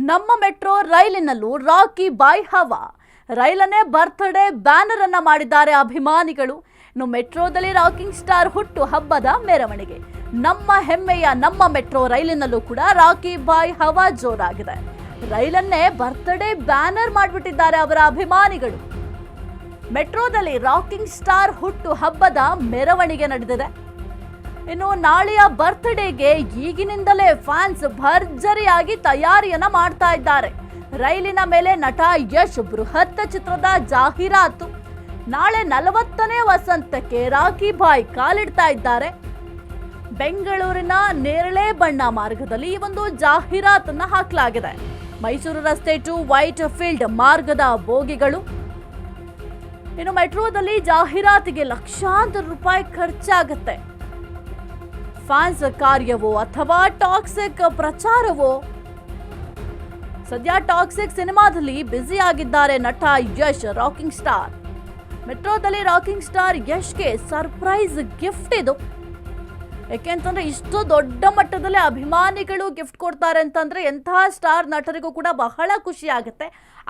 ನಮ್ಮ ಮೆಟ್ರೋ ರೈಲಿನಲ್ಲೂ ರಾಕಿ ಬಾಯ್ ಹವಾ. ರೈಲನ್ನೇ birthday banner ಅನ್ನ ಮಾಡಿದ್ದಾರೆ ಅಭಿಮಾನಿಗಳು. ಇನ್ನು ಮೆಟ್ರೋದಲ್ಲಿ ರಾಕಿಂಗ್ ಸ್ಟಾರ್ ಹುಟ್ಟು ಹಬ್ಬದ ಮೆರವಣಿಗೆ. ನಮ್ಮ ಹೆಮ್ಮೆಯ ನಮ್ಮ ಮೆಟ್ರೋ ರೈಲಿನಲ್ಲೂ ಕೂಡ ರಾಕಿ ಬಾಯ್ ಹವಾ ಜೋರಾಗಿದೆ. ರೈಲನ್ನೇ ಬರ್ತ್ಡೇ ಬ್ಯಾನರ್ ಮಾಡಿಬಿಟ್ಟಿದ್ದಾರೆ ಅವರ ಅಭಿಮಾನಿಗಳು. ಮೆಟ್ರೋದಲ್ಲಿ ರಾಕಿಂಗ್ ಸ್ಟಾರ್ ಹುಟ್ಟು ಹಬ್ಬದ ಮೆರವಣಿಗೆ ನಡೆದಿದೆ. ಇನ್ನು ನಾಳೆಯ ಬರ್ತ್ಡೇಗೆ ಈಗಿನಿಂದಲೇ ಫ್ಯಾನ್ಸ್ ಭರ್ಜರಿಯಾಗಿ ತಯಾರಿಯನ್ನ ಮಾಡ್ತಾ ಇದ್ದಾರೆ. ರೈಲಿನ ಮೇಲೆ ನಟ ಯಶ್ ಬೃಹತ್ ಚಿತ್ರದ ಜಾಹೀರಾತು. ನಾಳೆ 40ನೇ ವಸಂತಕ್ಕೆ ರಾಕಿ ಬಾಯ್ ಕಾಲಿಡ್ತಾ ಇದ್ದಾರೆ. ಬೆಂಗಳೂರಿನ ನೇರಳೆ ಬಣ್ಣ ಮಾರ್ಗದಲ್ಲಿ ಈ ಒಂದು ಜಾಹೀರಾತನ್ನ ಹಾಕಲಾಗಿದೆ. ಮೈಸೂರು ರಸ್ತೆ ಟು ವೈಟ್ ಫೀಲ್ಡ್ ಮಾರ್ಗದ ಬೋಗಿಗಳು. ಇನ್ನು ಮೆಟ್ರೋದಲ್ಲಿ ಜಾಹೀರಾತಿಗೆ ಲಕ್ಷಾಂತರ ರೂಪಾಯಿ ಖರ್ಚಾಗುತ್ತೆ. ಫ್ಯಾನ್ಸ್ ಕಾರ್ಯವೋ ಅಥವಾ ಟಾಕ್ಸಿಕ್ ಪ್ರಚಾರವೋ? ಸದ್ಯ ಟಾಕ್ಸಿಕ್ ಸಿನಿಮಾದಲ್ಲಿ ಬ್ಯುಸಿ ಆಗಿದ್ದಾರೆ ನಟ ಯಶ್ ರಾಕಿಂಗ್ ಸ್ಟಾರ್. ಮೆಟ್ರೋದಲ್ಲಿ ರಾಕಿಂಗ್ ಸ್ಟಾರ್ ಯಶ್ಗೆ ಸರ್ಪ್ರೈಸ್ ಗಿಫ್ಟ್ ಇದು. ಯಾಕೆಂತಂದ್ರೆ ಇಷ್ಟು ದೊಡ್ಡ ಮಟ್ಟದಲ್ಲಿ ಅಭಿಮಾನಿಗಳು ಗಿಫ್ಟ್ ಕೊಡ್ತಾರೆ ಅಂತಂದ್ರೆ ಎಂತಹ ಸ್ಟಾರ್ ನಟರಿಗೂ ಕೂಡ ಬಹಳ ಖುಷಿ ಆಗುತ್ತೆ.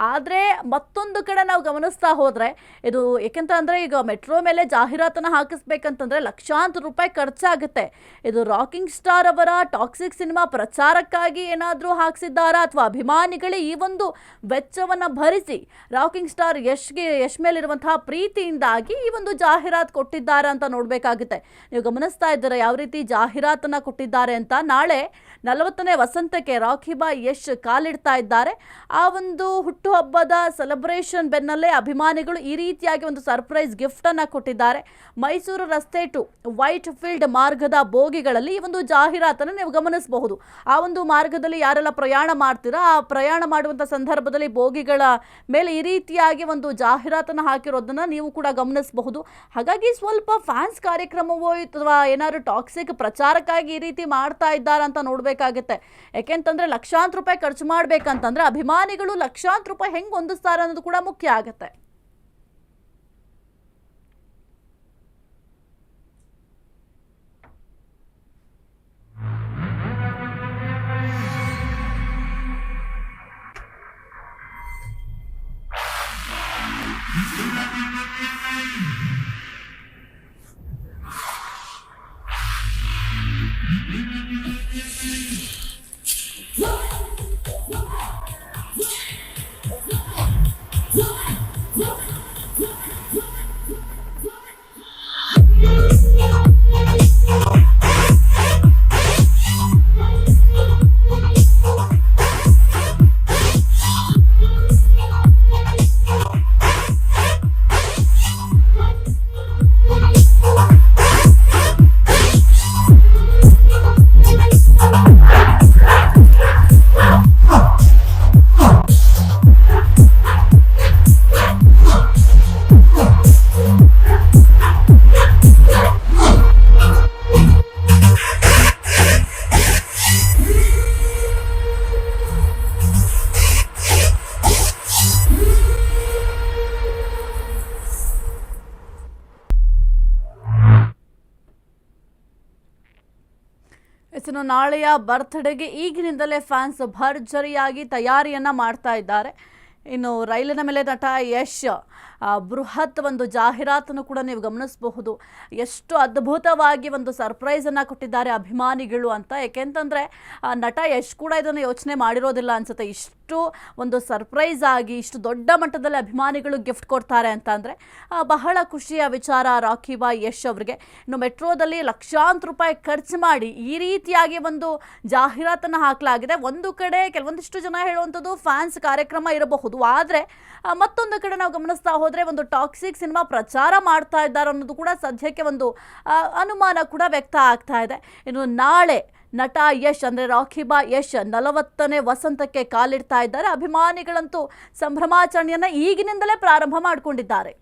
ಆದರೆ ಮತ್ತೊಂದು ಕಡೆ ನಾವು ಗಮನಿಸ್ತಾ ಹೋದರೆ ಇದು ಏಕೆಂತಂದರೆ ಈಗ ಮೆಟ್ರೋ ಮೇಲೆ ಜಾಹೀರಾತನ್ನು ಹಾಕಿಸ್ಬೇಕಂತಂದರೆ ಲಕ್ಷಾಂತರ ರೂಪಾಯಿ ಖರ್ಚಾಗುತ್ತೆ. ಇದು ರಾಕಿಂಗ್ ಸ್ಟಾರ್ ಅವರ ಟಾಕ್ಸಿಕ್ ಸಿನಿಮಾ ಪ್ರಚಾರಕ್ಕಾಗಿ ಏನಾದರೂ ಹಾಕಿಸಿದ್ದಾರಾ ಅಥವಾ ಅಭಿಮಾನಿಗಳೇ ಈ ಒಂದು ವೆಚ್ಚವನ್ನು ಭರಿಸಿ ರಾಕಿಂಗ್ ಸ್ಟಾರ್ ಯಶ್ ಮೇಲಿರುವಂತಹ ಪ್ರೀತಿಯಿಂದಾಗಿ ಈ ಒಂದು ಜಾಹೀರಾತು ಕೊಟ್ಟಿದ್ದಾರೆ ಅಂತ ನೋಡಬೇಕಾಗುತ್ತೆ. ನೀವು ಗಮನಿಸ್ತಾ ಇದ್ದೀರಾ ಯಾವ ರೀತಿ ಜಾಹೀರಾತನ್ನು ಕೊಟ್ಟಿದ್ದಾರೆ ಅಂತ. ನಾಳೆ 40ನೇ ವಸಂತಕ್ಕೆ ರಾಕಿ ಬಾಯ್ ಯಶ್ ಕಾಲಿಡ್ತಾ ಇದ್ದಾರೆ. ಆ ಒಂದು ಹುಟ್ಟುಹಬ್ಬದ ಸೆಲೆಬ್ರೇಷನ್ ಬೆನ್ನಲ್ಲೇ ಅಭಿಮಾನಿಗಳು ಈ ರೀತಿಯಾಗಿ ಒಂದು ಸರ್ಪ್ರೈಸ್ ಗಿಫ್ಟ್ ಅನ್ನ ಕೊಟ್ಟಿದ್ದಾರೆ. ಮೈಸೂರು ರಸ್ತೆ ಟು ವೈಟ್ ಫೀಲ್ಡ್ ಮಾರ್ಗದ ಬೋಗಿಗಳಲ್ಲಿ ಈ ಒಂದು ಜಾಹೀರಾತನ್ನು ನೀವು ಗಮನಿಸಬಹುದು. ಆ ಒಂದು ಮಾರ್ಗದಲ್ಲಿ ಯಾರೆಲ್ಲ ಪ್ರಯಾಣ ಮಾಡ್ತೀರಾ ಆ ಪ್ರಯಾಣ ಮಾಡುವಂಥ ಸಂದರ್ಭದಲ್ಲಿ ಬೋಗಿಗಳ ಮೇಲೆ ಈ ರೀತಿಯಾಗಿ ಒಂದು ಜಾಹೀರಾತನ್ನು ಹಾಕಿರೋದನ್ನ ನೀವು ಕೂಡ ಗಮನಿಸಬಹುದು. ಹಾಗಾಗಿ ಸ್ವಲ್ಪ ಫ್ಯಾನ್ಸ್ ಕಾರ್ಯಕ್ರಮವೋ ಅಥವಾ ಏನಾದ್ರು ಟಾಕ್ಸಿಕ್ ಪ್ರಚಾರಕ್ಕಾಗಿ ಈ ರೀತಿ ಮಾಡ್ತಾ ಇದ್ದಾರೆ ಅಂತ ನೋಡಬೇಕಾಗುತ್ತೆ. ಯಾಕೆಂತಂದ್ರೆ ಲಕ್ಷಾಂತರ ರೂಪಾಯಿ ಖರ್ಚು ಮಾಡ್ಬೇಕಂತಂದ್ರೆ ಅಭಿಮಾನಿಗಳು ಲಕ್ಷಾಂತರ ರೂಪಾಯಿ ಹೆಂಗ್ ಹೊಂದಿಸ್ತಾರೆ ಅನ್ನೋದು ಕೂಡ ಮುಖ್ಯ ಆಗುತ್ತೆ. ಇನ್ನು ನಾಳೆಯ ಬರ್ತ್ಡೇಗೆ ಈಗಿನಿಂದಲೇ ಫ್ಯಾನ್ಸ್ ಭರ್ಜರಿಯಾಗಿ ತಯಾರಿಯನ್ನ ಮಾಡ್ತಾ ಇದ್ದಾರೆ. ಇನ್ನು ರೈಲಿನ ಮೇಲೆ ನಟ ಯಶ್ ಬೃಹತ್ ಒಂದು ಜಾಹೀರಾತನ್ನು ಕೂಡ ನೀವು ಗಮನಿಸಬಹುದು. ಎಷ್ಟು ಅದ್ಭುತವಾಗಿ ಒಂದು ಸರ್ಪ್ರೈಸನ್ನು ಕೊಟ್ಟಿದ್ದಾರೆ ಅಭಿಮಾನಿಗಳು ಅಂತ. ಏಕೆಂತಂದರೆ ನಟ ಯಶ್ ಕೂಡ ಇದನ್ನು ಯೋಚನೆ ಮಾಡಿರೋದಿಲ್ಲ ಅನಿಸುತ್ತೆ. ಇಷ್ಟು ಒಂದು ಸರ್ಪ್ರೈಸ್ ಆಗಿ ಇಷ್ಟು ದೊಡ್ಡ ಮಟ್ಟದಲ್ಲಿ ಅಭಿಮಾನಿಗಳು ಗಿಫ್ಟ್ ಕೊಡ್ತಾರೆ ಅಂತ ಅಂದರೆ ಬಹಳ ಖುಷಿಯ ವಿಚಾರ ರಾಕಿ ಬಾಯ್ ಯಶ್ ಅವರಿಗೆ. ಇನ್ನು ಮೆಟ್ರೋದಲ್ಲಿ ಲಕ್ಷಾಂತರ ರೂಪಾಯಿ ಖರ್ಚು ಮಾಡಿ ಈ ರೀತಿಯಾಗಿ ಒಂದು ಜಾಹೀರಾತನ್ನು ಹಾಕಲಾಗಿದೆ. ಒಂದು ಕಡೆ ಕೆಲವೊಂದಿಷ್ಟು ಜನ ಹೇಳುವಂಥದ್ದು ಫ್ಯಾನ್ಸ್ ಕಾರ್ಯಕ್ರಮ ಇರಬಹುದು, ಆದರೆ ಮತ್ತೊಂದು ಕಡೆ ನಾವು ಗಮನಿಸ್ತಾ ಹೋದರೆ ಒಂದು ಟಾಕ್ಸಿಕ್ ಸಿನಿಮಾ ಪ್ರಚಾರ ಮಾಡ್ತಾ ಇದ್ದಾರೆ ಅನ್ನೋದು ಕೂಡ ಸದ್ಯಕ್ಕೆ ಒಂದು ಅನುಮಾನ ಕೂಡ ವ್ಯಕ್ತ ಆಗ್ತಾ ಇದೆ. ಇನ್ನು ನಾಳೆ ನಟ ಯಶ್ ಅಂದರೆ ರಾಕಿ ಬಾಯ್ ಯಶ್ 40ನೇ ವಸಂತಕ್ಕೆ ಕಾಲಿಡ್ತಾ ಇದ್ದಾರೆ. ಅಭಿಮಾನಿಗಳಂತೂ ಸಂಭ್ರಮಾಚರಣೆಯನ್ನು ಈಗಿನಿಂದಲೇ ಪ್ರಾರಂಭ ಮಾಡಿಕೊಂಡಿದ್ದಾರೆ.